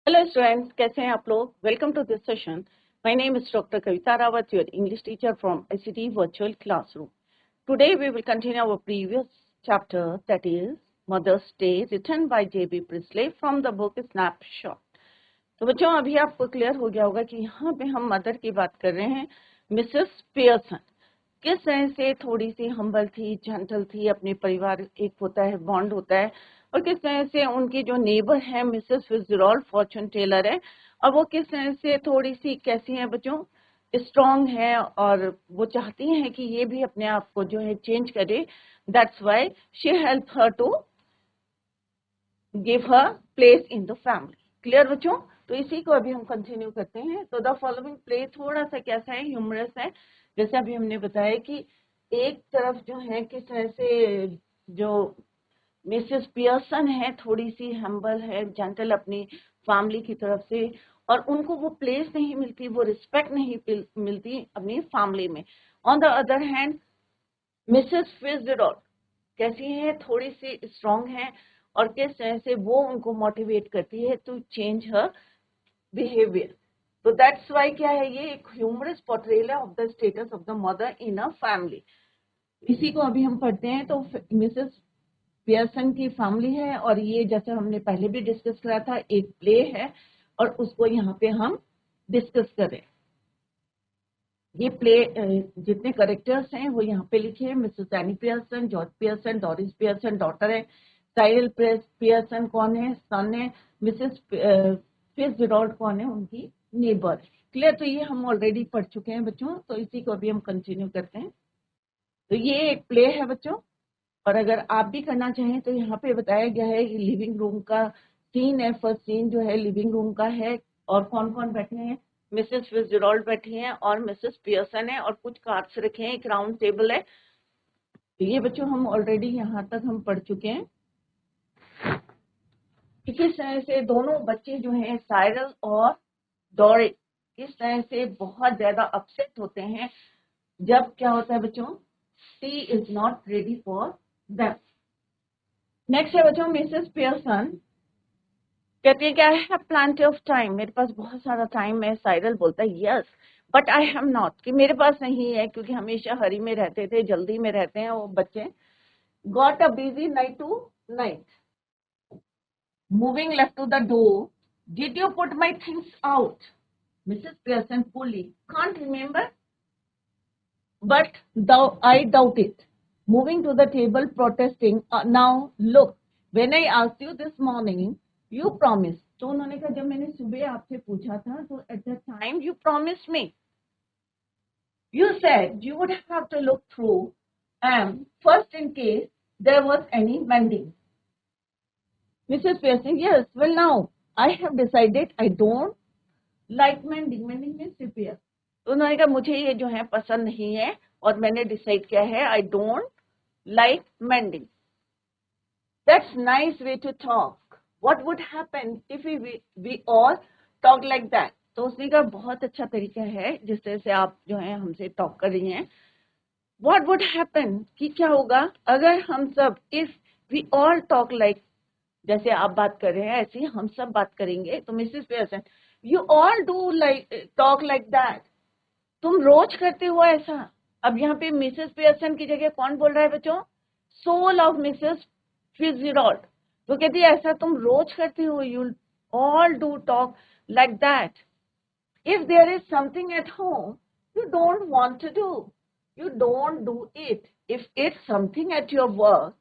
Hello students, कैसे हैं आप लोग? Welcome to this session. My name is Dr. Kavita Rawat, your English teacher from ICT Virtual Classroom. Today we will continue our previous chapter, that is Mother's Day, written by J.B. Priestley from the book Snapshot. तो बच्चों अभी आपको clear हो गया होगा कि यहाँ पे हम मदर की बात कर रहे हैं, मिसेस पियर्सन। किस तरह से थोड़ी सी हम्बल थी, जेंटल थी, अपने परिवार एक होता है, बॉन्ड होता है, और किस तरह से उनकी जो नेबर है मिसेस फिट्जजेराल्ड फॉर्चून टेलर है, और वो किस तरह से थोड़ी सी कैसी है बच्चों, स्ट्रांग है, और वो चाहती हैं कि ये भी अपने आप को जो है चेंज करे। That's why she help her to give her place in the family. Clear बच्चों? तो इसी को अभी हम कंटिन्यू करते हैं। तो द फॉलोइंग प्ले थोड़ा सा कैसा है, ह्यूमरस है। जैसे अभी हमने बताया कि एक तरफ जो है किस तरह से जो मिसेस पियर्सन है थोड़ी सी हम्बल है, जेंटल अपनी फैमिली की तरफ से, और उनको वो प्लेस नहीं मिलती, वो रिस्पेक्ट नहीं मिलती अपनी फैमिली में। On the other hand Mrs Fitzgerald कैसी है, थोड़ी सी स्ट्रांग है, और किस तरह से वो उनको मोटिवेट करती है टू चेंज हर बिहेवियर। तो दैट्स वाई क्या है, ये एक humorous portrayal of the status of the mother in a family. इसी को अभी हम पढ़ते हैं। तो मिसेस पियर्सन की फैमिली है, और ये जैसे हमने पहले भी डिस्कस करा था, एक प्ले है, और उसको यहाँ पे हम डिस्कस करें। ये प्ले जितने करेक्टर्स हैं वो यहाँ पे लिखे हैं। Mrs any Pearson, George Pearson, Doris Pearson daughter है, साइरल पियर्सन कौन है, सन है, मिसेस फिट्जजेराल्ड कौन है, उनकी नेबर। क्लियर? तो ये हम ऑलरेडी पढ़ चुके हैं बच्चों, तो इसी को अभी हम कंटिन्यू करते हैं। तो ये एक प्ले है बच्चों, और अगर आप भी करना चाहें तो यहाँ पे बताया गया है कि लिविंग रूम का सीन है। फर्स्ट सीन जो है लिविंग रूम का है, और कौन कौन बैठे हैं, मिसेस फिट्जजेराल्ड बैठी हैं और मिसेस पियर्सन है, और कुछ कार्ड्स रखे हैं, एक राउंड टेबल है। तो ये बच्चों हम ऑलरेडी यहाँ तक हम पढ़ चुके हैं कि किस तरह से दोनों बच्चे जो हैं साइरल और डोरिस किस तरह से बहुत ज्यादा अपसेट होते हैं जब क्या होता है बच्चों, T is not ready for them. Next है बच्चों मिसेस पियर्सन कहती है कि I have plenty of time, मेरे पास बहुत सारा टाइम है। साइरल बोलता है yes but I have not, कि मेरे पास नहीं है, क्योंकि हमेशा हरी में रहते थे, जल्दी में रहते हैं वो बच्चे। Got a busy night tonight, moving left to the door, did you put my things out, Mrs Pearson coolly, can't remember but I doubt it, moving to the table protesting, now look, when I asked you this morning you promised। तो उन्होंने कहा जब मैंने सुबह आपसे पूछा था तो at that time you promised me, you said you would have to look through and first in case there was any mending। Mrs. Pearson, yes, well now I have decided I don't like mending, mending means repair। तो उन्होंने कहा मुझे ये जो है पसंद नहीं है, और मैंने डिसाइड किया है I don't like mending. That's nice way to talk, what would happen if we all talk like that. तो उसने कहा बहुत अच्छा तरीका है जिस तरह से आप जो है हमसे टॉक कर रही हैं। व्हाट वुड हैपन, कि क्या होगा अगर हम सब, if we all talk like, जैसे आप बात कर रहे हैं ऐसे ही हम सब बात करेंगे। तो Mrs Pearson, you all do like talk like that, तुम रोज करते हो ऐसा। अब यहाँ पे मिसेस पियर्सन की जगह कौन बोल रहा है बच्चों, सोल ऑफ मिसेस फिट्जजेराल्ड। तो कहती है ऐसा तुम रोज करते हो, you all do talk like that. If there is something at home you don't want to do, you don't do it. If it's something at your work,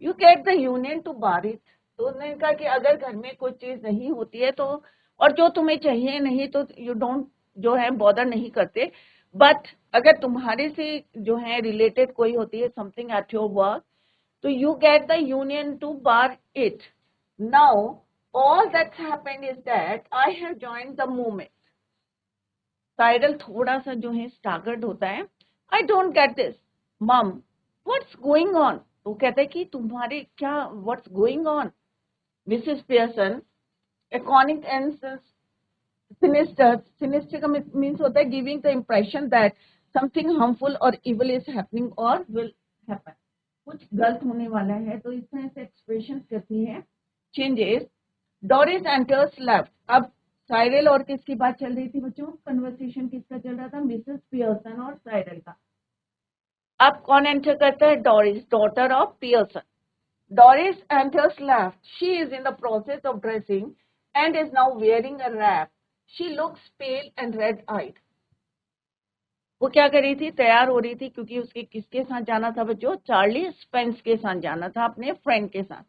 you get the union to bar it। तो उन्होंने कहा कि अगर घर में कोई चीज नहीं होती है तो, और जो तुम्हें चाहिए नहीं तो यू डोंट जो है बॉदर नहीं करते, बट अगर तुम्हारे से जो है रिलेटेड कोई होती है समथिंग एट योर वर्क, तो you get the union to bar it. Now all that's happened is that I have joined the movement. Cyril थोड़ा सा जो है स्टागर्ड होता है, I don't get this mum, what's going on. तो कहता है कि तुम्हारे क्या, what's going on. Mrs Pearson, iconic and sinister, sinister का मीन्स होता है giving the impression that something harmful और इविल इज हैपनिंग और विल हैपन, कुछ गलत होने वाला है। तो इस तरह से एक्सप्रेशन करती है। चेंजेस, डोरिस एंटर्स लेफ्ट, अब साइरल और किसकी बात चल रही थी बच्चों? कन्वर्सेशन किसका चल रहा था? मिसेस पियर्सन और साइरल का। अब कौन एंटर करता है? Doris, daughter of Pearson. Doris enters left. She is in the process of dressing and is now wearing a wrap. She looks pale and red-eyed. वो क्या कर रही थी? तैयार हो रही थी, क्योंकि उसके किसके साथ जाना था बच्चों? चार्ली स्पेंस के साथ जाना था, अपने फ्रेंड के साथ.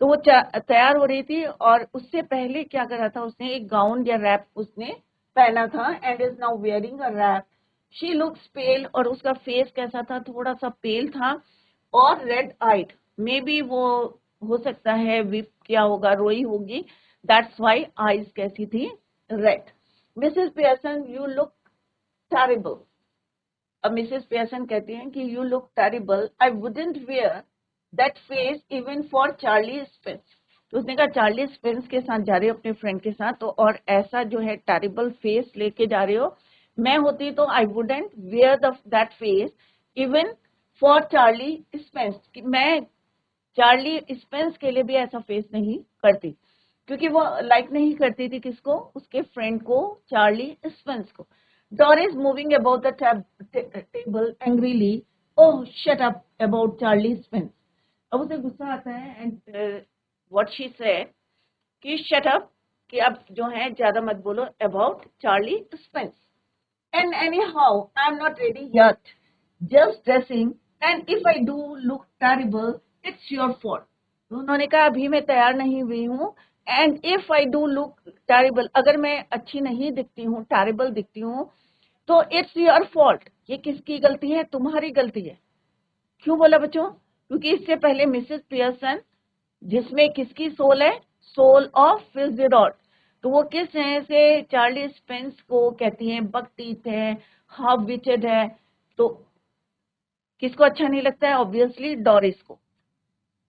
तो वो तैयार हो रही थी और उससे पहले क्या करा था उसने? एक गाउन या रैप उसने पहना था. And is now wearing a wrap. She looks pale, और उसका फेस कैसा था? थोड़ा सा पेल था और रेड आइड. मे बी वो हो सकता है विप क्या होगा, रोई होगी. दैट्स वाई आईज कैसी थी? Red. Mrs Pearson, you look terrible. अब मिसेस पियर्सन कहती हैं कि you look terrible. I wouldn't wear that face even for Charlie Spence. तो उसने कहा चार्ली स्पेंस के साथ जा रहे हो अपने फ्रेंड के साथ, तो और ऐसा जो है टेरिबल फेस लेके जा रहे हो. मैं होती तो I wouldn't wear that face even for Charlie Spence. मैं चार्ली स्पेंस के लिए भी ऐसा फेस नहीं करती, क्योंकि वो लाइक नहीं करती थी किसको? उसके फ्रेंड को, चार्ली स्पेंस को. Doris moving about the table angrily. Oh, shut up about Charlie Spence. अब उसे गुस्सा आता है and what she said कि shut up, कि अब जो है ज्यादा मत बोलो about Charlie Spence. And anyhow, I'm not ready yet. Just dressing, and if I do look terrible, it's your fault. तो उन्होंने कहा अभी मैं तैयार नहीं हुई हूँ. And if I do look terrible, अगर मैं अच्छी नहीं दिखती हूँ, टेरिबल दिखती हूँ, तो इट्स योर फॉल्ट. ये किसकी गलती है? तुम्हारी गलती है. क्यों बोला बच्चों? क्योंकि इससे पहले मिसेस पियर्सन, जिसमें किसकी सोल है? Soul of Fitzgerald. तो वो किस तरह से चार्ली स्पेंस को कहती हैं बकटीथ है, हाफ विचेड है. तो किसको अच्छा नहीं लगता है? ऑब्वियसली डोरिस को.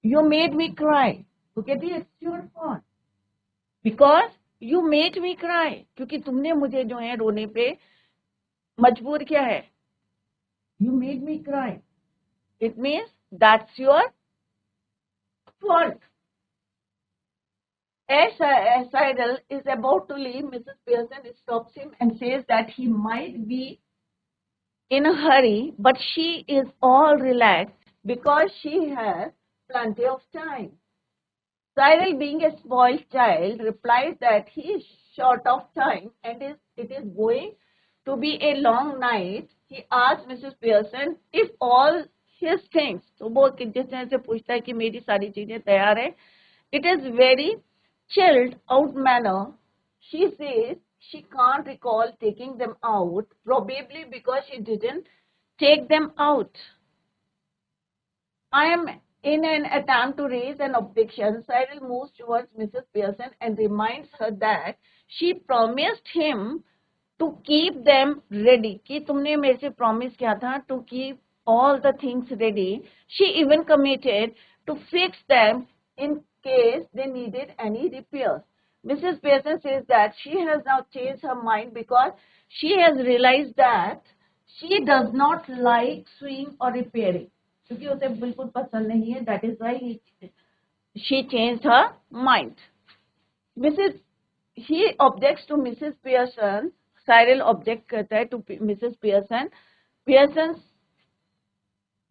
You made me cry. तो कहती है it's your fault because you made me cry. क्योंकि तुमने मुझे जो है रोने पे मजबूर किया है. You made me cry. It means that's your fault. As Cyril is about to leave, Mrs. Pearson stops him and says that he might be in a hurry, but she is all relaxed because she has plenty of time. Cyril, being a spoiled child, replies that he is short of time and it is going to be a long night. He asks Mrs. Pearson if all his things, तो वो जिस तरह से पूछता है कि मेरी सारी चीजें तैयार है. It is very chilled out manner. She says she can't recall taking them out, probably because she didn't take them out. I am in an attempt to raise an objection. Cyril moves towards Mrs. Pearson and reminds her that she promised him to keep them ready. कि तुमने मेरे से promise किया था to keep all the things ready. She even committed to fix them in case they needed any repairs. Mrs. Pearson says that she has now changed her mind because she has realized that she does not like sewing or repairing. क्योंकि उसे बिल्कुल पसंद नहीं है. That is why she changed her mind. Mrs he objects to Mrs Pearson. Cyril object करता है to Mrs Pearson. Pearson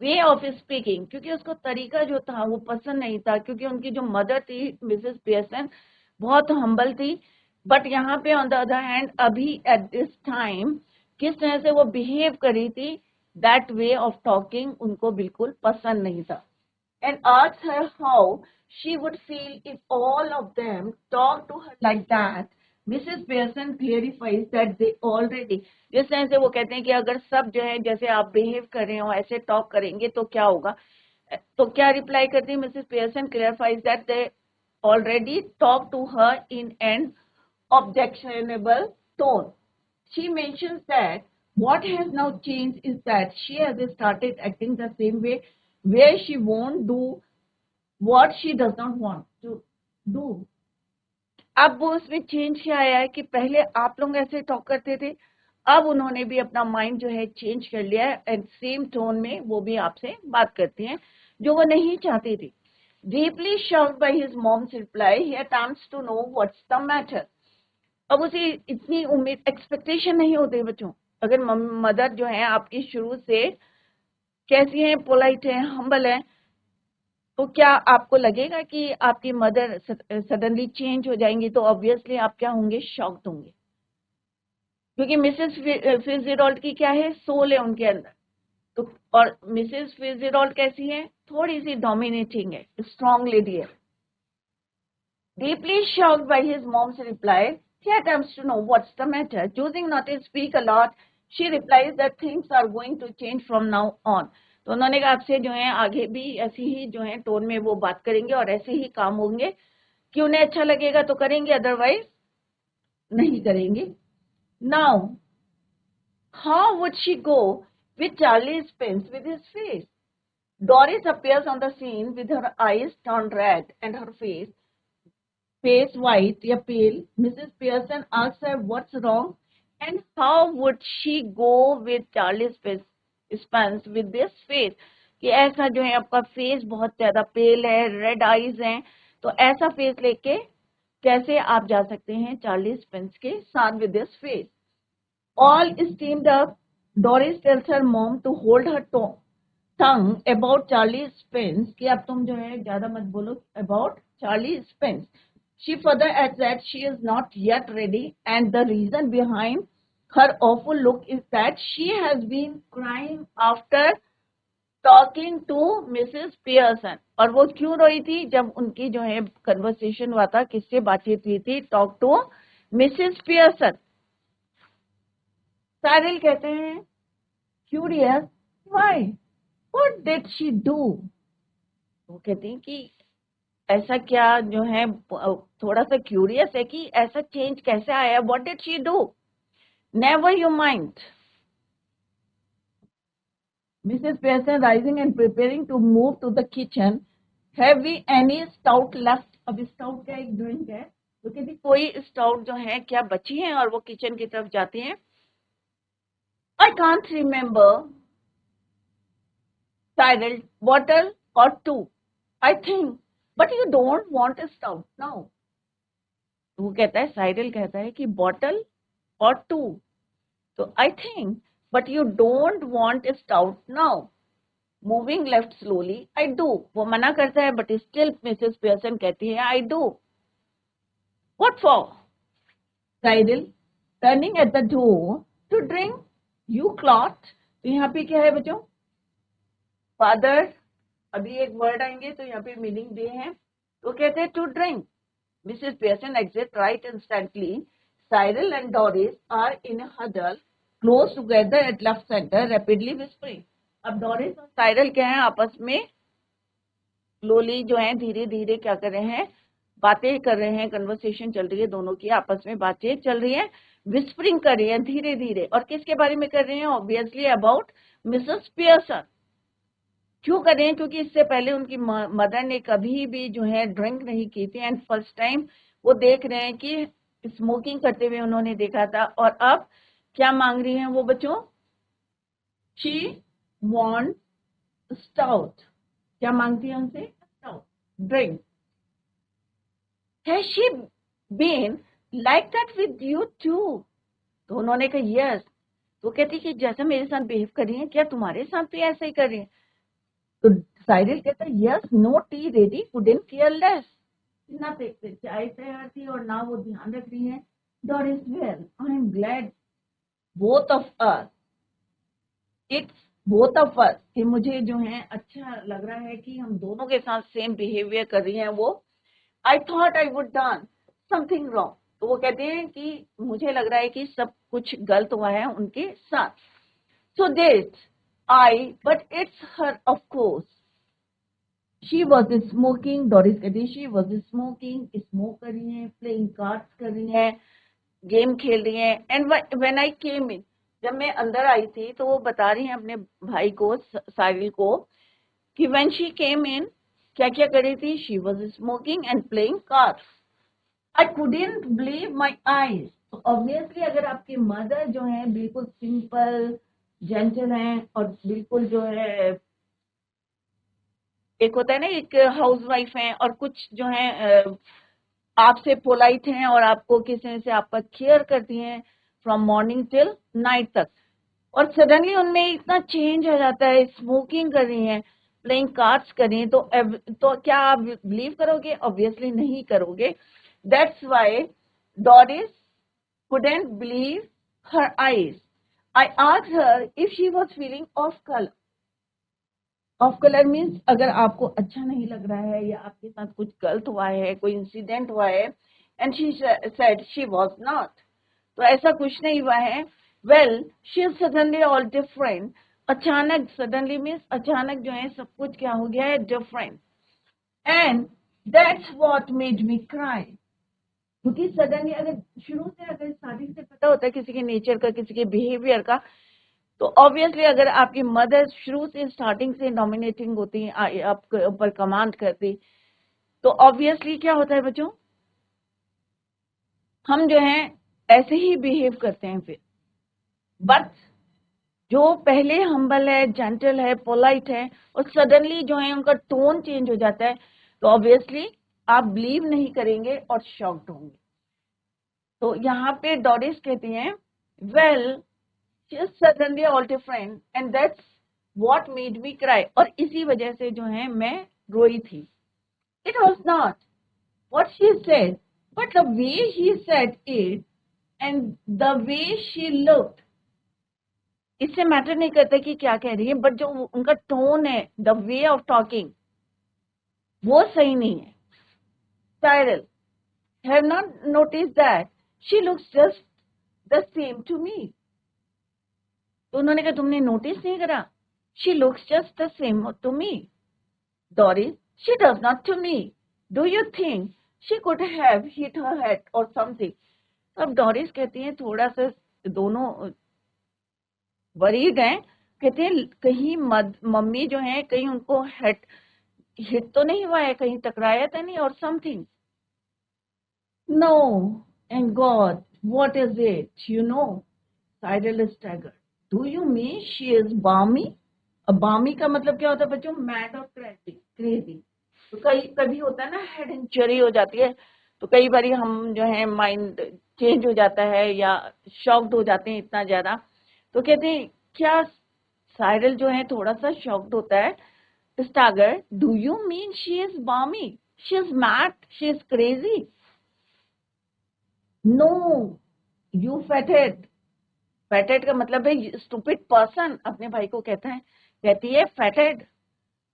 way of speaking, क्योंकि उसको तरीका जो था वो पसंद नहीं था, क्योंकि उनकी जो मदर थी मिसेस पियर्सन बहुत हम्बल थी. बट यहाँ पे ऑन द अदर हैंड अभी एट दिस टाइम किस तरह से वो बिहेव कर रही थी, दैट वे ऑफ टॉकिंग उनको बिल्कुल पसंद नहीं था. And asked her how she would feel if all of them talked to her like that. Mrs. Pearson clarifies that they already, जिस तरह से वो कहते हैं कि अगर सब जो है जैसे आप बिहेव कर रहे हो ऐसे टॉक करेंगे तो क्या होगा. तो क्या रिप्लाई करती है Mrs Pearson? Clarifies that they already talk to her in an objectionable tone. She mentions that what has now changed is that she has started acting the same way, where she won't do what she does not want to do. अब वो उसमें change क्या आया है कि पहले आप लोग ऐसे टॉक करते थे, अब उन्होंने भी अपना माइंड जो है चेंज कर लिया है एंड सेम टोन में वो भी आपसे बात करती हैं जो वो नहीं चाहती थी. Deeply shocked by his mom's reply, he attempts to know what's the matter. अब उसे इतनी उम्मीद एक्सपेक्टेशन नहीं होती बच्चों। अगर मदर जो है आपकी शुरू से कैसी है, पोलाइट है, हम्बल है, तो क्या आपको लगेगा कि आपकी मदर सडनली चेंज हो जाएंगी? तो ऑब्वियसली आप क्या होंगे, शॉक्ड होंगे, क्योंकि मिसेस फिट्जजेराल्ड की क्या है, सोल है उनके अंदर। तो और मिसेस फिट्जजेराल्ड कैसी है, थोड़ी सी डोमिनेटिंग है, स्ट्रॉन्ग लेडी है। Deeply shocked by his mom's reply, he attempts to know what's the matter. Choosing not to speak a lot, she replies that things are going to change from now on. तो उन्होंने कहा आपसे जो है आगे भी ऐसी ही जो है टोन में वो बात करेंगे और ऐसे ही काम होंगे कि उन्हें अच्छा लगेगा तो करेंगे, अदरवाइज नहीं करेंगे। Now, how would she go with Charlie Spence with his face? Doris appears on the scene with her eyes turned red and her face white या pale. Mrs. Pearson asks her what's wrong and how would she go with Charlie Spence with this face, कि ऐसा जो है आपका face बहुत ज्यादा पेल है, red eyes हैं, तो ऐसा फेस लेके कैसे आप जा सकते हैं चार्ली स्पेंस के साथ with this face? All steamed up, Doris tells her mom to hold her tongue about Charlie Spence, कि अब तुम जो है ज्यादा मत बोलो about Charlie Spence. She further adds that she is not yet ready, and the reason behind her awful look is that she has been crying after talking to Mrs. Pearson. और वो क्यों रोई थी? जब उनकी जो है कन्वर्सेशन हुआ था, किससे बातचीत हुई थी? Talk to Mrs Pearson. Cyril कहते हैं curious, why, what did she do? वो कहते हैं कि ऐसा क्या जो है, थोड़ा सा क्यूरियस है कि ऐसा चेंज कैसे आया, what did she do? Never you mind. Mrs Pearson rising and preparing to move to the kitchen, have we any stout left? अब स्टाउट का एक ड्रिंक है, तो कहती कोई स्टाउट जो है क्या बची है, और वो किचन की तरफ जाती हैं। I can't remember, Cyril, bottle or two, I think, but you don't want a stout now. वो कहता है, साइरल कहता है कि बॉटल और टू, तो I think, but you don't want a stout now. Moving left slowly, I do. वो मना करता है, बट स्टिल मिसेस पियर्सन कहती है I do. What for? Cyril turning at the door to drink, you clot. तो यहाँ पे क्या है बच्चों? फादर, अभी एक वर्ड आएंगे तो यहाँ पे मीनिंग दे हैं, तो कहते हैं to drink. Mrs Pearson exit right instantly, Cyril and Doris are in huddle close together at left centre, rapidly whispering. अब डोरिस और साइरल क्या है, आपस में स्लोली जो है धीरे धीरे क्या कर रहे हैं, बातें कर रहे हैं, कन्वर्सेशन चल रही है, दोनों की आपस में बातचीत चल रही है, विस्परिंग कर रही है धीरे धीरे। और किसके बारे में कर रहे हैं? Obviously about Mrs Pearson. क्यों कर रहे हैं? क्योंकि इससे पहले उनकी मदर ने कभी भी जो है ड्रिंक नहीं की थी, एंड फर्स्ट टाइम वो देख रहे हैं कि स्मोकिंग करते हुए उन्होंने देखा था। और अब क्या मांग रही हैं वो बच्चों? She want stout. क्या मांगती है उनसे? Stout, drink. Has she been like that with you too? तो उन्होंने कहा यस। तो कहती कि जैसा मेरे साथ बिहेव कर रही है, क्या तुम्हारे साथ भी ऐसा ही कर रही है? तो साइरल कहता है yes, no tea ready, couldn't care less. ना चाय तैयार थी और ना वो ध्यान रख रही है। Doris, well, I am glad both of us, it's both of us, कि मुझे जो है अच्छा लग रहा है कि हम दोनों के साथ सेम बिहेवियर कर रही हैं वो। I thought I would done something wrong. तो वो कहते हैं कि मुझे लग रहा है कि सब कुछ गलत हुआ है उनके साथ। So this I, but it's her of course. She was smoking, Doris कहती शी वॉज स्मोकिंग, स्मोक कर रही है, प्लेइंग कार्ड्स कर रही है, गेम खेल रही है। एंड व्हेन आई केम इन, जब मैं अंदर आई थी तो वो बता रही हैं अपने भाई को, साइरल को, कि व्हेन शी केम इन क्या क्या कर रही थी? She was smoking and playing cards. I couldn't believe my eyes. तो ऑब्वियसली अगर आपकी मदर जो है बिल्कुल सिंपल जेंटल हैं और बिल्कुल जो है, एक होता है ना एक हाउस वाइफ है और कुछ जो है आपसे पोलाइट हैं और आपको किसी से आपका केयर करती हैं फ्रॉम मॉर्निंग टिल नाइट तक, और सडनली उनमें इतना चेंज आ जाता है, स्मोकिंग कर रही हैं, प्लेइंग कार्ड्स कर रही हैं, तो क्या आप बिलीव करोगे? ऑब्वियसली नहीं करोगे. That's why Doris couldn't believe her eyes. I asked her if she was feeling off color. Off color means अगर आपको अच्छा नहीं लग रहा है या आपके साथ कुछ गलत हुआ है, कोई इंसिडेंट हुआ है, and she said she was not. तो ऐसा कुछ नहीं हुआ है. Well, she is suddenly all different. अचानक, suddenly means अचानक जो है सब कुछ क्या हो गया है? Different. And that's what made me cry. क्योंकि सडनली अगर शुरू से, अगर स्टार्टिंग से पता होता है किसी के नेचर का, किसी के बिहेवियर का, तो ऑब्वियसली अगर आपकी मदर शुरू से स्टार्टिंग से डोमिनेटिंग होती है, आपके ऊपर कमांड करती, तो ऑब्वियसली क्या होता है बच्चों, हम जो है ऐसे ही बिहेव करते हैं फिर. बट जो पहले हम्बल है, जेंटल है, पोलाइट है, और सडनली जो है उनका टोन चेंज हो जाता है, तो ऑब्वियसली आप बिलीव नहीं करेंगे और शॉक्ड होंगे. तो यहाँ पे डॉरिस कहती हैं, well she is suddenly all different and that's what made me cry. और इसी वजह से जो है मैं रोई थी. It was not what she said but the way he said it and the way she looked. इससे मैटर नहीं करता कि क्या कह रही है, बट जो उनका टोन है, द वे ऑफ टॉकिंग, वो सही नहीं है. Cyril have not noticed that she looks just the same to me. तो उन्होंने कहा तुमने नोटिस नहीं करा? She looks just the same to me. Doris, she does not to me. Do you think she could have hit her head or something? अब Doris कहती है, थोड़ा सा दोनों वरीड हैं, कहते हैं कहीं मम्मी जो है कहीं उनको हिट तो नहीं हुआ है, कहीं टकराया तो नहीं, और something. No, and God, what is it? You know, Cyril staggered. Do you mean she is balmy? अब balmy का मतलब क्या होता है बच्चों? Mad और crazy. तो कभी होता है ना, हेड इंजरी हो जाती है, तो कई बार हम जो है माइंड चेंज हो जाता है या शॉक्ड हो जाते हैं इतना ज्यादा. तो कहते हैं क्या साइरल जो है थोड़ा सा शॉक्ड होता है. Stagger, do you mean she is balmy? She is mad? She is crazy? No, you fetid. Fathead का मतलब है स्टूपिड पर्सन. अपने भाई को कहती है फैटेड,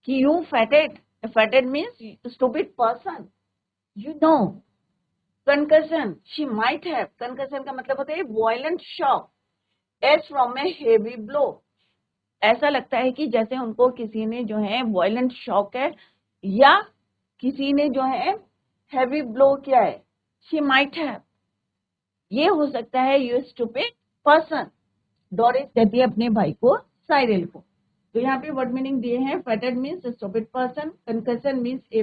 कि you fetid. Fatted means stupid person. You know. Concussion, she might have. Concussion का मतलब होता है violent shock as from a heavy blow. ऐसा लगता है कि जैसे उनको किसी ने जो है वायलेंट शॉक है, या किसी ने जो है हैवी ब्लो किया है. शी माइट हैव, ये हो सकता है यू स्टूपिड पर्सन. डॉरिस कहती है अपने भाई को, साइरल को. तो यहाँ पे वर्ड मीनिंग दिए हैं. Fathead means stupid person, concussion means a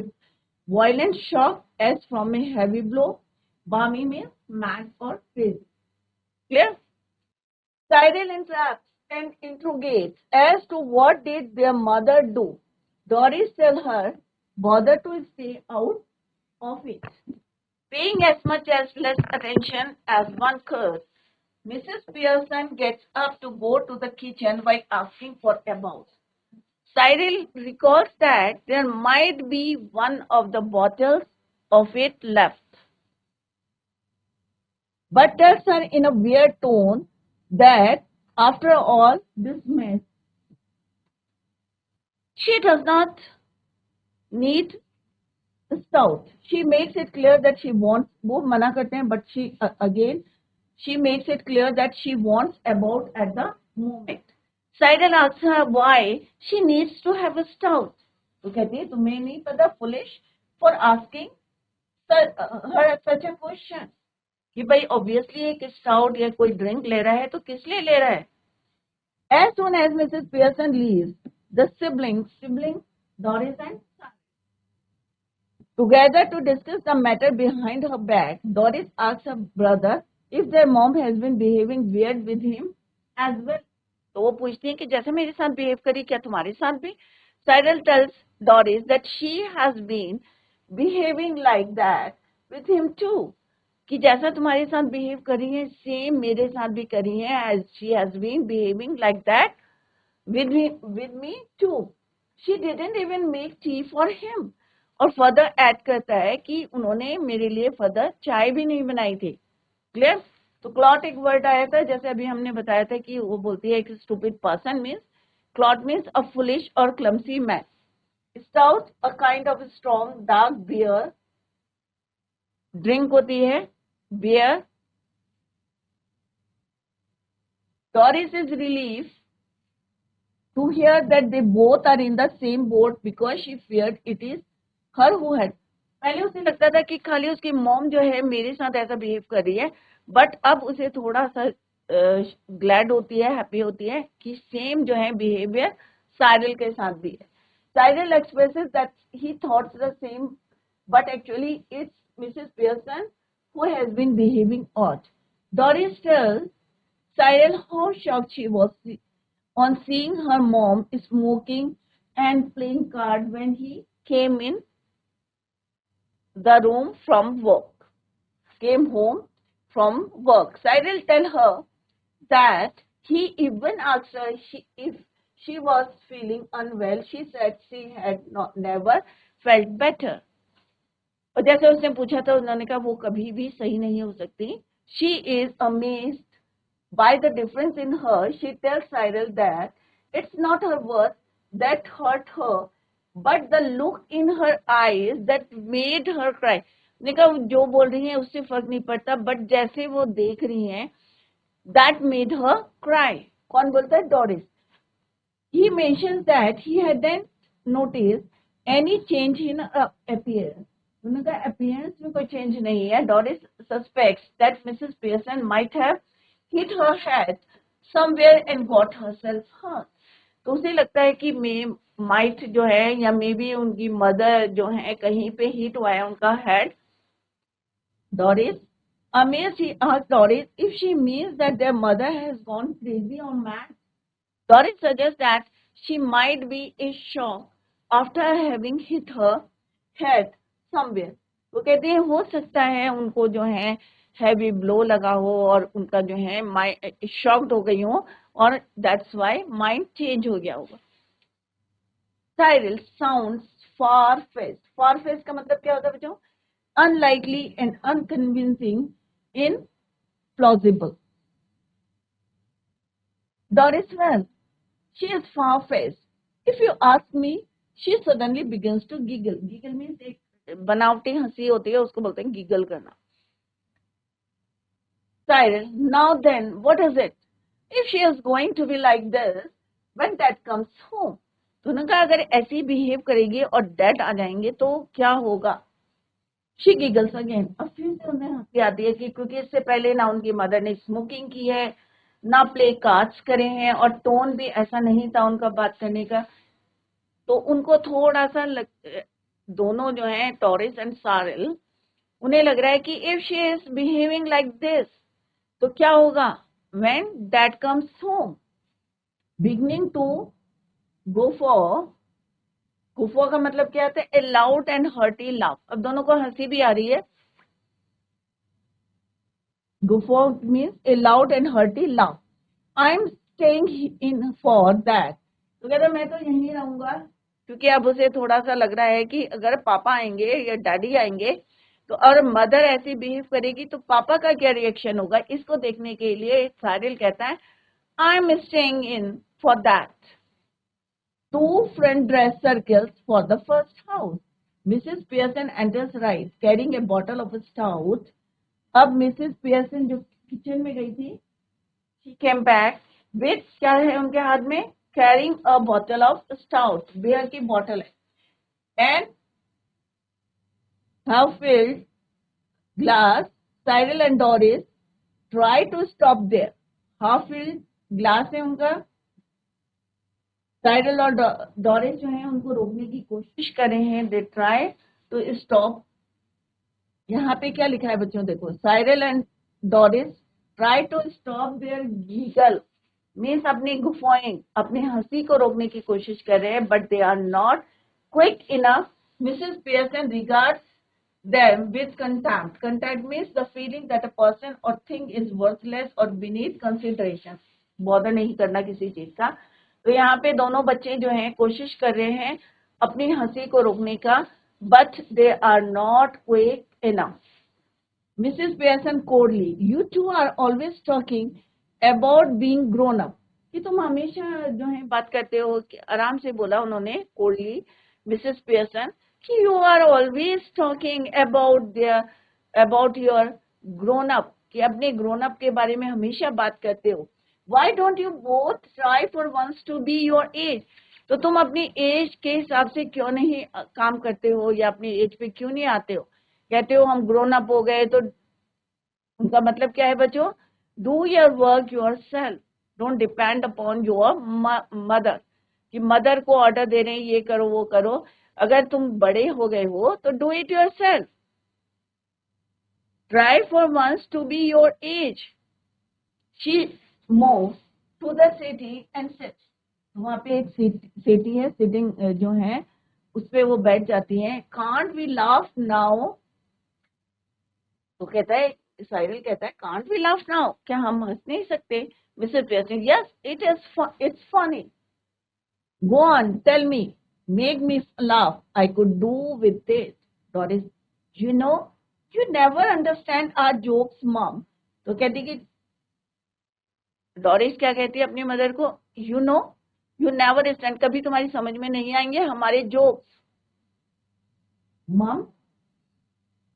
violent shock as from a heavy blow, balmy means mad और crazy. Clear? Cyril interrupts and interrogates as to what did their mother do. Doris tells her, bother to stay out of it. Paying as much as less attention as one could, Mrs. Pearson gets up to go to the kitchen while asking for a mouse. Cyril recalls that there might be one of the bottles of it left, but tells her in a weird tone that after all this mess, she does not need stout. She makes it clear that she wants, वो मना करते हैं, but she again she makes it clear that she wants about at the moment. Cyril asks her why she needs to have a stout. तो कहती है तुम्हें नहीं पता, foolish for asking her such a question. कि भाई obviously एक stout या कोई drink ले रहा है तो किस लिए ले रहा है. As soon as Mrs. Pearson leaves, the siblings, Doris and together to discuss the matter behind her back, Doris asks her brother if their mom has been behaving weird with him as well. तो वो पूछती है कि जैसे मेरे साथ behave करी, क्या तुम्हारे साथ भी? Cyril tells Doris that she has been behaving like that with him too, कि जैसा तुम्हारे साथ बिहेव करी है सेम मेरे साथ भी करी है, as she has been behaving like that with me too. She didn't even make tea for him. और फर्दर ऐड करता है कि उन्होंने मेरे लिए फर्दर चाय भी नहीं बनाई थी. क्लियर? तो क्लॉट एक वर्ड आया था, जैसे अभी हमने बताया था कि वो बोलती है एक stupid person means, clot means a foolish और clumsy man. Stout a kind of strong dark beer, drink होती है beer. Doris is relieved to hear that they both are in the same boat because she feared it is her who had. पहले उसे लगता था कि खाली उसकी mom जो है मेरे साथ ऐसा बिहेव कर रही है, बट अब उसे थोड़ा सा ग्लैड होती है, हैप्पी होती है कि सेम जो है बिहेवियर साइरल के साथ भी है. Cyril expresses that he thoughts the same, but actually it's Mrs Pearson who has been behaving odd. Doris tells Cyril how shocked she was on seeing her mom smoking and playing cards when he came in the room from work. Came home from work. Cyril tell her that he even asked her if she was feeling unwell. She said she had never felt better. और जैसे उसने पूछा था उन्होंने कहा वो कभी भी सही नहीं हो सकती. She is amazed by the difference in her. She tells Cyril that it's not her words that hurt her, but the look in her eyes that made her cry. ने कहा जो बोल रही है उससे फर्क नहीं पड़ता, बट जैसे वो देख रही हैं that made her cry. कौन बोलता है? Doris. He mentions that he hadn't noticed any change in her appearance. उन्होंने कहा appearance में कोई change नहीं है. Doris suspects that Mrs. Pearson might have hit her head somewhere and got herself hurt. तो उसे लगता है कि might जो है या मे बी उनकी मदर जो है कहीं पे हिट हुआ है उनका head. Doris, amazed, he asked Doris if she means that their mother has gone crazy or mad. Doris suggests that she might be in shock after having hit her head somewhere. वो कहते हैं हो सकता है उनको जो है heavy blow लगा हो और उनका जो है शॉक्ड हो गई हो और दैट्स व्हाई माइंड चेंज हो गया होगा. Cyril sounds far-fetched. Far-fetched का मतलब क्या होता है बच्चों? Unlikely and unconvincing, implausible. Doris, well, she is far-fetched. If you ask me, she suddenly begins to giggle. Giggle means एक बनावटी हंसी होती है, उसको बोलते हैं giggle करना. Cyril, now then, what is it? If she is going to be like this when dad comes home, तो उन्होंने कहा अगर ऐसी बिहेव करेगी और डैड आ जाएंगे तो क्या होगा? She giggles again. अब फिर से उन्हें हंसी आती है कि क्योंकि इससे पहले ना उनकी मदर ने स्मोकिंग की है, ना प्ले कार्ड्स करे हैं और टोन भी ऐसा नहीं था उनका बात करने का. तो उनको थोड़ा सा दोनों जो हैं टॉरिस एंड सारिल, उन्हें लग रहा है कि if she is behaving like this तो क्या होगा when dad comes home. Beginning to guffaw का मतलब क्या होता है? A loud and hearty laugh. अब दोनों को हंसी भी आ रही है. Guffaw means a loud and hearty laugh. I am staying in for that. तो कहते मैं तो यहीं रहूंगा, क्योंकि अब उसे थोड़ा सा लग रहा है कि अगर पापा आएंगे या डैडी आएंगे तो और मदर ऐसी बिहेव करेगी तो पापा का क्या रिएक्शन होगा. इसको देखने के लिए सारिल कहता है आई am staying in for that. Two front dress circles for the first house. Mrs. Pearson enters right, carrying a bottle of stout. अब Mrs. Pearson जो किचन में गई थी, she came back with क्या है उनके हाथ में? Carrying a bottle of stout. Beer की बॉटल है. And half-filled glass. Cyril and Doris try to stop there. Half-filled glass है उनका. साइरल और डोरिस जो है उनको रोकने की कोशिश कर रहे हैं. They try to stop. यहाँ पे क्या लिखा है बच्चों? देखो, Cyril and Doris try to stop their giggle means अपनी गुफाइंग, अपनी हंसी को रोकने की कोशिश कर रहे हैं, but they are not quick enough. Mrs Pearson regards them with contempt. Contempt means the feeling that a person or thing is worthless or beneath consideration. Bother नहीं करना किसी चीज का. तो यहाँ पे दोनों बच्चे जो हैं कोशिश कर रहे हैं अपनी हंसी को रोकने का, but they are not quick enough. Mrs. Pearson coldly, you two are always talking about being grown up. कि तुम हमेशा जो है बात करते हो. आराम से बोला उन्होंने coldly मिसेस पियर्सन कि you are always talking about your grown up, कि अपने grown up के बारे में हमेशा बात करते हो. Why don't you both try for once to be your age? तो तुम अपनी एज के हिसाब से क्यों नहीं काम करते हो या अपनी एज पे क्यों नहीं आते हो. कहते हो हम ग्रोन अप हो गए. तो उनका मतलब क्या है बच्चों? Do your work your self, don't depend upon your mother, कि मदर को ऑर्डर दे रहे हैं ये करो वो करो. अगर तुम बड़े हो गए हो तो do it yourself. Try for once to be your age. She move to the settee and sit. वहां पे एक सिटी है, सिटिंग जो है उस पे वो बैठ जाती है. Can't we laugh now. तो कहता है साइरल कहता है कांट वी लाफ नाउ, क्या हम हंस नहीं सकते? Mrs Pearson, yes it's funny. Go on tell me, make me laugh, I could do with this. Doris, you know you never understand our jokes mom. तो कहती कि डॉरिस क्या कहती है अपनी मदर को, you know you never understand, कभी तुम्हारी समझ में नहीं आएंगे हमारे जोक्स. मॉम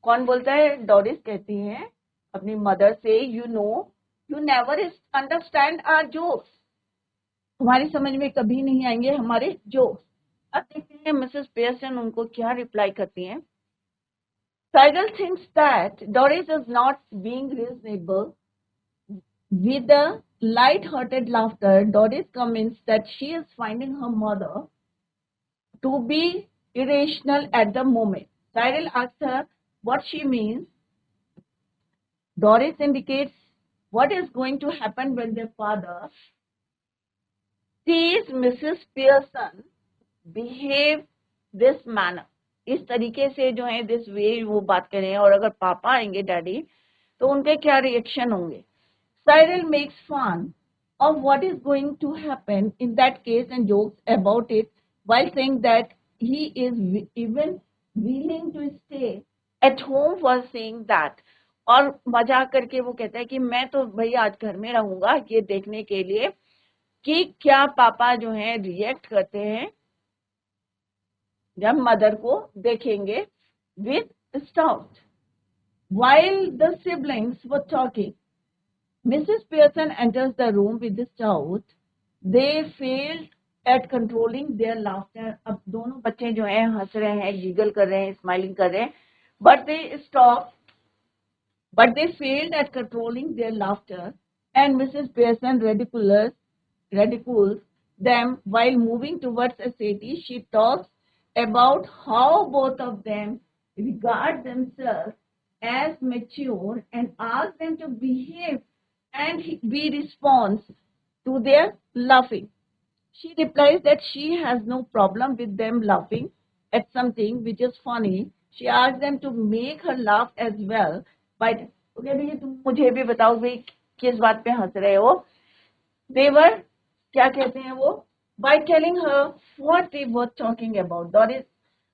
कौन बोलता है? डॉरिस कहती है अपनी मदर से, you know you never understand our jokes, तुम्हारी समझ में कभी नहीं आएंगे हमारे जोक्स. अब देखते हैं मिसेस पियर्सन उनको क्या रिप्लाई करती हैं. Cyril thinks that Doris is not being reasonable. With a light-hearted laughter, Doris comments that she is finding her mother to be irrational at the moment. Cyril asks her what she means. Doris indicates what is going to happen when their father sees Mrs. Pearson behave this manner. इस तरीके से जो है this way वो बात करें, और अगर पापा आएंगे डैडी तो उनके क्या रिएक्शन होंगे. Cyril makes fun of what is going to happen in that case and jokes about it while saying that he is even willing to stay at home for seeing that. और मजाक करके वो कहता है कि मैं तो भाई आज घर में रहूंगा ये देखने के लिए कि क्या पापा जो है रिएक्ट करते हैं जब मदर को देखेंगे with stout. While the siblings were talking, Mrs. Pearson enters the room with the stout. They failed at controlling their laughter. अब दोनों बच्चे जो हैं हंस रहे हैं, giggle कर रहे हैं, smiling कर रहे हैं, but they failed at controlling their laughter, and Mrs. Pearson ridicules them while moving towards a settee. She talks about how both of them regard themselves as mature and asks them to behave and be response to their laughing. She replies that she has no problem with them laughing at something which is funny. She asks them to make her laugh as well. But okay, तुम मुझे भी बताओ भाई किस बात पे हंस रहे हो. They were क्या कहते हैं वो, by telling her what they were talking about. Doris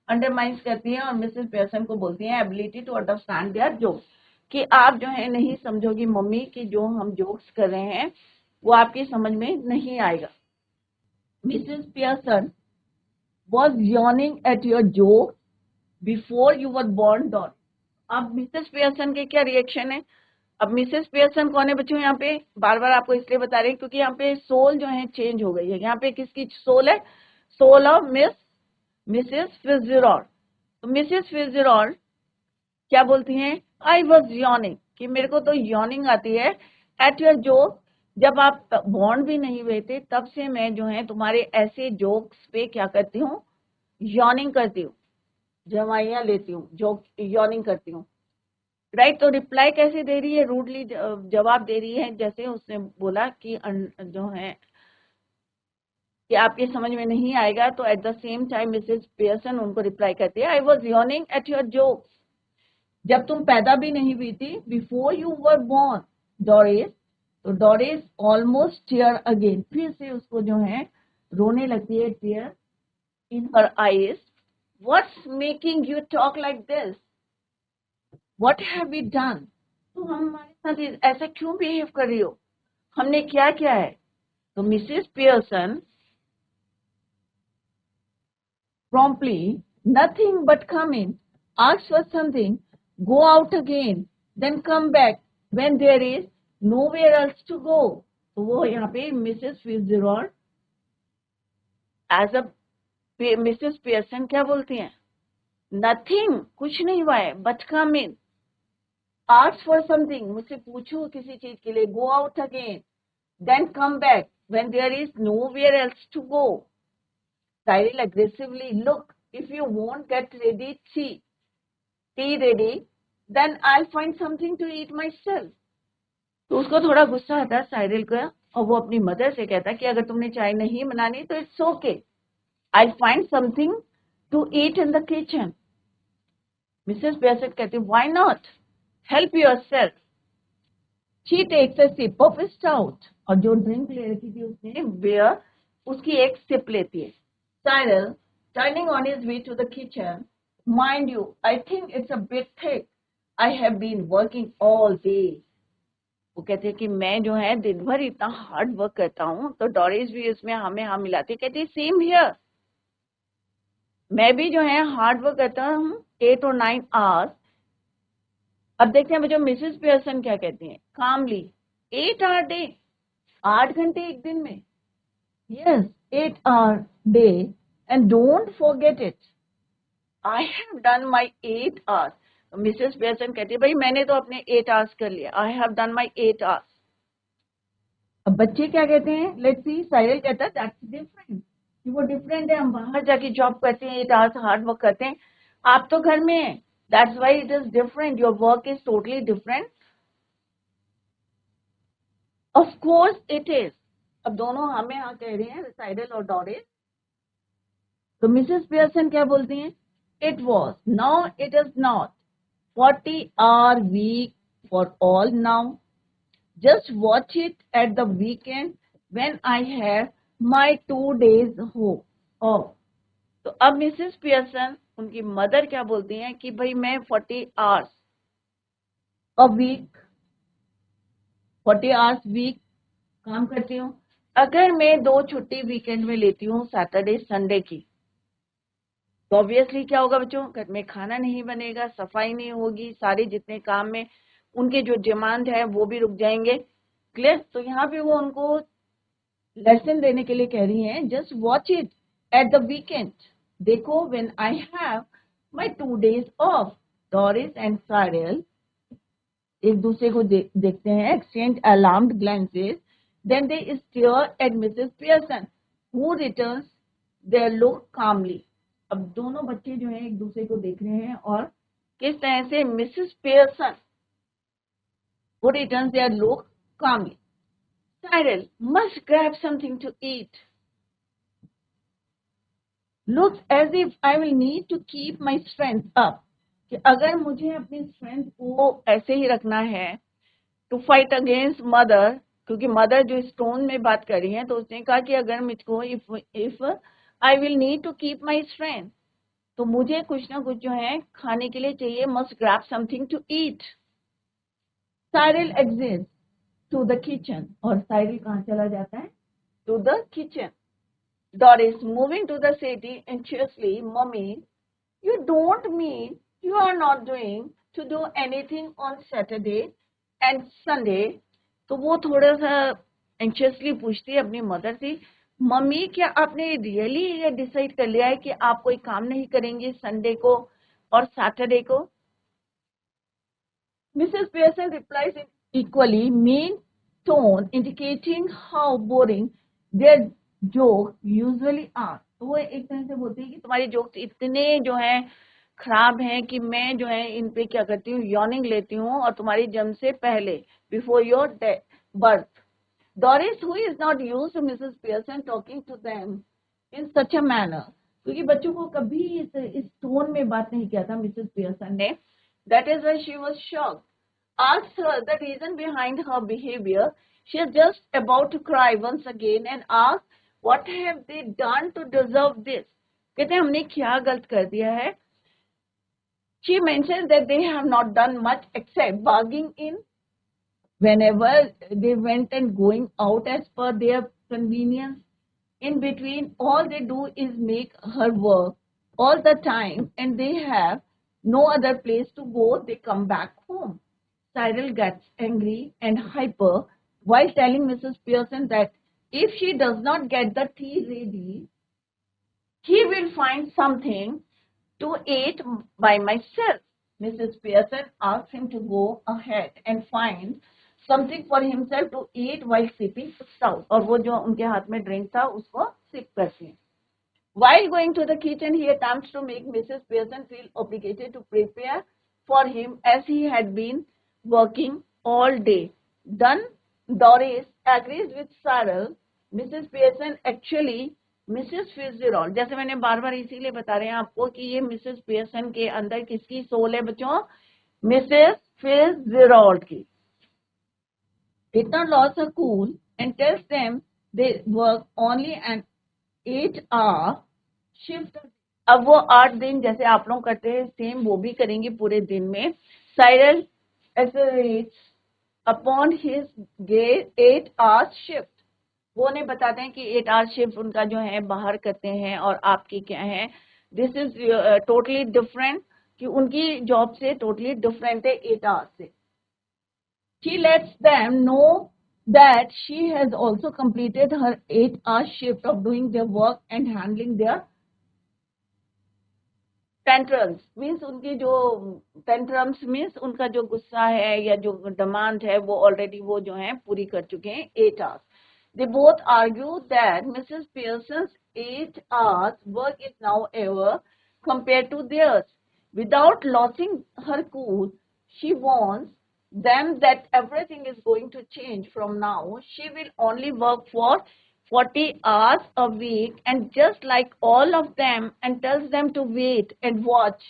undermines करती है और मिसेस पियर्सन को बोलती है ability to understand their jokes, कि आप जो है नहीं समझोगी मम्मी कि जो हम जोक्स कर रहे हैं वो आपकी समझ में नहीं आएगा. Mrs Pearson was yawning at your joke before you were born, Doris. अब मिसेस पियर्सन के क्या रिएक्शन है? अब मिसेस पियर्सन कौन है बच्चों? यहाँ पे बार बार आपको इसलिए बता रहे हैं क्योंकि यहाँ पे सोल जो है चेंज हो गई है. यहाँ पे किसकी सोल है? Soul of Mrs Fitzgerald. तो मिसेस फिट्जजेराल्ड क्या बोलती हैं? आई वॉज यॉनिंग, कि मेरे को तो यॉनिंग आती है एट योर जोक. जब आप बॉर्न भी नहीं हुए थे तब से मैं जो है तुम्हारे ऐसे जोक्स पे क्या करती हूँ? यॉनिंग करती हूँ, जवाइयाँ लेती हूँ, जोक यॉनिंग करती हूँ. राइट. तो रिप्लाई कैसे दे रही है? रूडली जवाब दे रही है, जैसे उसने बोला कि जो है कि आपकी समझ में नहीं आएगा. तो at the same time Mrs Pearson उनको रिप्लाई करती है I was yawning at your jokes. जब तुम पैदा भी नहीं हुई थी, before you were born Doris, तो डोरिस ऑलमोस्ट टीयर अगेन, फिर से उसको जो है रोने लगती है, tear in her eyes. What's making you talk like this? What have we done? तुम हमारे साथ ऐसा क्यों बिहेव कर रही हो? हमने क्या किया है? तो Mrs Pearson promptly, nothing but come in, ask for something, go out again, then come back when there is nowhere else to go. तो वो यहाँ पे Mrs Fitzgerald as a Mrs Pearson क्या बोलती हैं? नथिंग, कुछ नहीं हुआ है, but come in, ask for something, मुझसे पूछो किसी चीज के लिए, go out again, then come back when there is nowhere else to go. Cyril aggressively, look, if you won't get ready tea ready, then I'll find something to eat myself. तो उसको थोड़ा गुस्सा आता है साइरिल का, और वो अपनी मदर से कहता है कि अगर तुमने चाय नहीं बनानी तो it's okay, I'll find something to eat in the kitchen. Mrs बेसेट कहती है, why not? Help yourself. She takes a sip of stout, और जो ड्रिंक ले रखी थी उसने बियर, उसकी एक सिप लेती है. Cyril, turning on his way to the kitchen, mind you, I think it's a bit thick. I have been working all day. वो कहते हैं कि मैं जो है दिन भर इतना हार्ड वर्क करता हूँ. तो डोरिस भी उसमें हमें हम मिलाती, कहती है सेम हियर, मैं भी जो है हार्ड वर्क करता हूँ 8 or 9 hours. अब देखते हैं जो मिसेस पियर्सन क्या कहती हैं. कामली, 8 hour day, 8 घंटे एक दिन में. Yes, 8 hour day, and don't forget it, I have done my 8 hours. Mrs Pearson कहती है, भाई मैंने तो अपने 8 hours कर लिया, I have done my 8 hours. अब बच्चे क्या कहते हैं? Let's see. साइरिल कहता है दैट्स डिफरेंट, कि वो डिफरेंट है, हम बाहर जाके जॉब करते हैं, 8 hours हार्ड वर्क करते हैं, आप तो घर में हैं, that's why it is different, your work is totally different. Of course it is. अब दोनों हमें यहाँ कह रहे हैं, साइरिल और डोरिस. तो मिसेस पियर्सन क्या बोलती हैं? It was, now it is not, 40-hour week for all now. Just watch it at the weekend when I have my 2 days off. तो अब मिसेस पियर्सन, उनकी मदर क्या बोलती हैं कि भाई मैं 40 hours a week, 40 hours week काम करती हूँ. अगर मैं 2 छुट्टी वीकेंड में लेती हूँ, सैटरडे संडे की, तो ऑब्वियसली क्या होगा बच्चों? घर में खाना नहीं बनेगा, सफाई नहीं होगी, सारे जितने काम में उनके जो डिमांड है वो भी रुक जाएंगे. क्लियर? तो यहाँ पे वो उनको लेसन देने के लिए कह रही हैं, just watch it at the weekend, देखो when I have my 2 days off. Doris and Cyril एक दूसरे को देखते हैं, exchange alarmed glances, then they stare at Mrs Pearson, who returns their look calmly. अब दोनों बच्चे जो हैं एक दूसरे को देख रहे हैं, और किस तरह से मिसेस पियर्सन वो returns their look calmly. Cyril must grab something to eat. Looks as if I will need to keep my strength up. कि अगर मुझे अपनी स्ट्रेंथ को ऐसे ही रखना है टू फाइट अगेंस्ट मदर, क्योंकि मदर जो स्टोन में बात कर रही है, तो उसने कहा कि अगर मुझको if I will need to keep my strength, तो मुझे कुछ ना कुछ जो है खाने के लिए चाहिए. Must grab something to eat. Cyril exits to the kitchen, और साइरिल कहाँ चला जाता है? To the kitchen. Doris, moving to the city anxiously, Mummy, you don't mean you are not doing to do anything on Saturday and Sunday? तो वो थोड़ा सा anxiously पूछती है अपनी मदर से, मम्मी क्या आपने रियली ये डिसाइड कर लिया है कि आप कोई काम नहीं करेंगे संडे को और सैटरडे को? Mrs. Pearson replies in equally mean tone, indicating how boring their joke usually are. तो वो एक तरह से बोलती है कि तुम्हारी जोक्स इतने जो है खराब हैं कि मैं जो है इन पे क्या करती हूँ, यॉर्निंग लेती हूँ, और तुम्हारी जन्म से पहले, before your birth. Doris, who is not used to Mrs Pearson talking to them in such a manner, क्योंकि बच्चों को कभी इस टोन में बात नहीं किया था मिसेस पियर्सन ने, That is why she was shocked. Asked her the reason behind her behavior. She is just about to cry once again and asked, what have they done to deserve this? कहते हैं हमने क्या गलत कर दिया है? She mentioned that they have not done much except barging in whenever they went and going out as per their convenience. In between, all they do is make her work all the time, and they have no other place to go. They come back home. Cyril gets angry and hyper while telling Mrs. Pearson that if she does not get the tea ready, he will find something to eat by myself. Mrs. Pearson asked him to go ahead and find something for himself to eat while sipping stout. और वो जो उनके हाथ में drink था उसको SIP करते हैं. While going to the kitchen, he attempts to make Mrs. Pearson feel obligated to prepare for him as he had been working all day. Then Doris agrees with Cyril. Mrs. Pearson actually Mrs Fitzgerald, जैसे मैंने बार बार इसीलिए बता रहे हैं आपको कि ये Mrs Pearson के अंदर किसकी सोल है बच्चों? मिसेस फिट्जजेराल्ड की. Peter lost her cool and tells them they work only an 8-hour shift. अब वो 8 दिन जैसे आप लोग करते हैं सेम वो भी करेंगे पूरे दिन में. Cyril accelerates upon his 8-hour shift. वो उन्हें बताते हैं कि 8-hour शिफ्ट उनका जो है बाहर करते हैं और आपकी क्या है. दिस इज टोटली डिफरेंट कि उनकी जॉब से टोटली डिफरेंट है 8 hours से. She lets them know that she has also completed her 8-hour shift of doing their work and handling their tantrums. Means उनकी जो tantrums means उनका जो गुस्सा है या जो डिमांड है वो ऑलरेडी वो जो है पूरी कर चुके हैं 8 hours. They both argue that Mrs. Pearson's 8 hours work is now ever compared to theirs. Without losing her cool, she warns them that everything is going to change from now. She will only work for 40 hours a week and just like all of them, and tells them to wait and watch.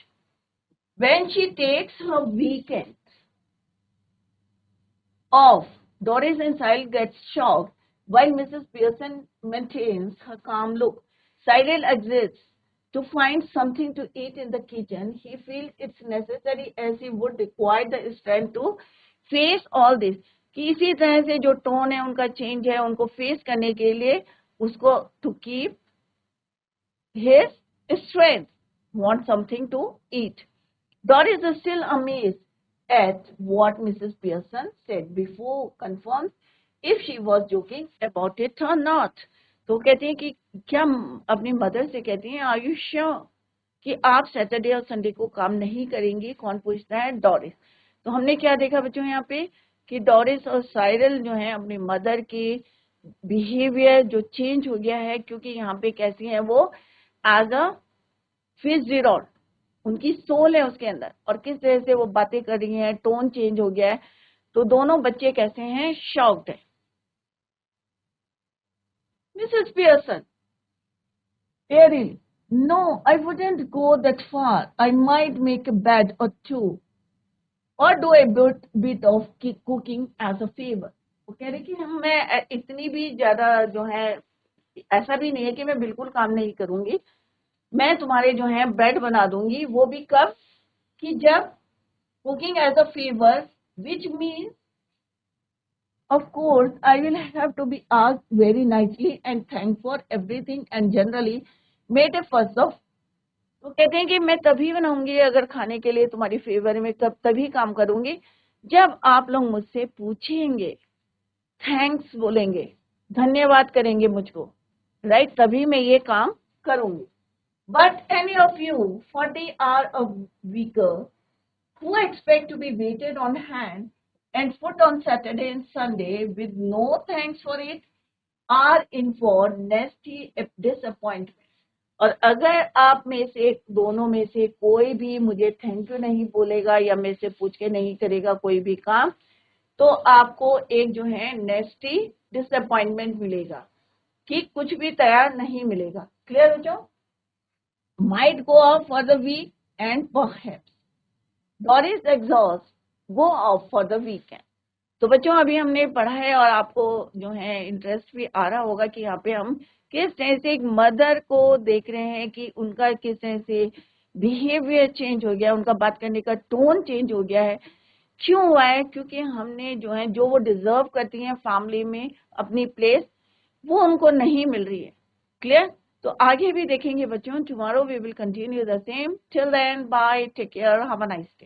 When she takes her weekend off, Doris and Cyril get shocked. While Mrs. Pearson maintains her calm look, Cyril exits to find something to eat in the kitchen. He feels it's necessary as he would require the strength to face all this. कि इसी तरह से जो tone है उनका change है उनको face करने के लिए उसको to keep his strength, want something to eat. Doris is still amazed at what Mrs. Pearson said before, confirms if she was joking about it or not. तो कहती हैं कि क्या अपनी मदर से कहती हैं आर यू श्योर कि आप सैटरडे और संडे को काम नहीं करेंगी? कौन पूछता है? डॉरिस. तो हमने क्या देखा बच्चों यहाँ पे कि डॉरिस और साइरल जो है अपनी मदर की बिहेवियर जो चेंज हो गया है क्योंकि यहाँ पे कैसी है वो एज अ फिट्जजेराल्ड, उनकी सोल है उसके अंदर और किस तरह से वो बातें कर रही हैं, टोन चेंज हो गया है. तो दोनों बच्चे कैसे हैं? शॉक्ड है. Mrs. Pearson, Ariel, no, I wouldn't go that far. I might make a bed or two, or do a bit of cooking as a favor. वो कह रही कि मैं इतनी भी ज्यादा जो है ऐसा भी नहीं है कि मैं बिल्कुल काम नहीं करूंगी. मैं तुम्हारे जो है ब्रेड बना दूंगी. वो भी कब? कि जब cooking as a favor, which means of course I will have to be asked very nicely and thanked for everything and generally made a fuss of. तो कहते हैं कि मैं तभी बनाऊंगी अगर खाने के लिए तुम्हारी फेवर में, कब तभी काम करूंगी जब आप लोग मुझसे पूछेंगे, थैंक्स बोलेंगे, धन्यवाद करेंगे मुझको, राइट? तभी मैं ये काम करूंगी. But any of you 40 hours a week who expect to be waited on hand and put on Saturday and Sunday with no thanks for it are in for nasty disappointment. और अगर आप में से दोनों में से कोई भी मुझे थैंक यू नहीं बोलेगा या मेरे से पूछ के नहीं करेगा कोई भी काम, तो आपको एक जो है नेस्टी डिसअपॉइंटमेंट मिलेगा कि कुछ भी तैयार नहीं मिलेगा. क्लियर हो जाओ? Might go off for the week and perhaps Doris exhaust, go off for the weekend. तो बच्चों अभी हमने पढ़ा है और आपको जो है इंटरेस्ट भी आ रहा होगा कि यहाँ पे हम किस तरह से एक मदर को देख रहे हैं कि उनका किस तरह से बिहेवियर चेंज हो गया, उनका बात करने का टोन चेंज हो गया है। क्यों हुआ है? क्योंकि हमने जो है जो वो डिजर्व करती हैं फैमिली में अपनी प्लेस, वो उनको नहीं मिल रही है। क्लियर? तो आगे भी देखेंगे बच्चों। Tomorrow we will continue the same. Till then bye, take care, have a nice day.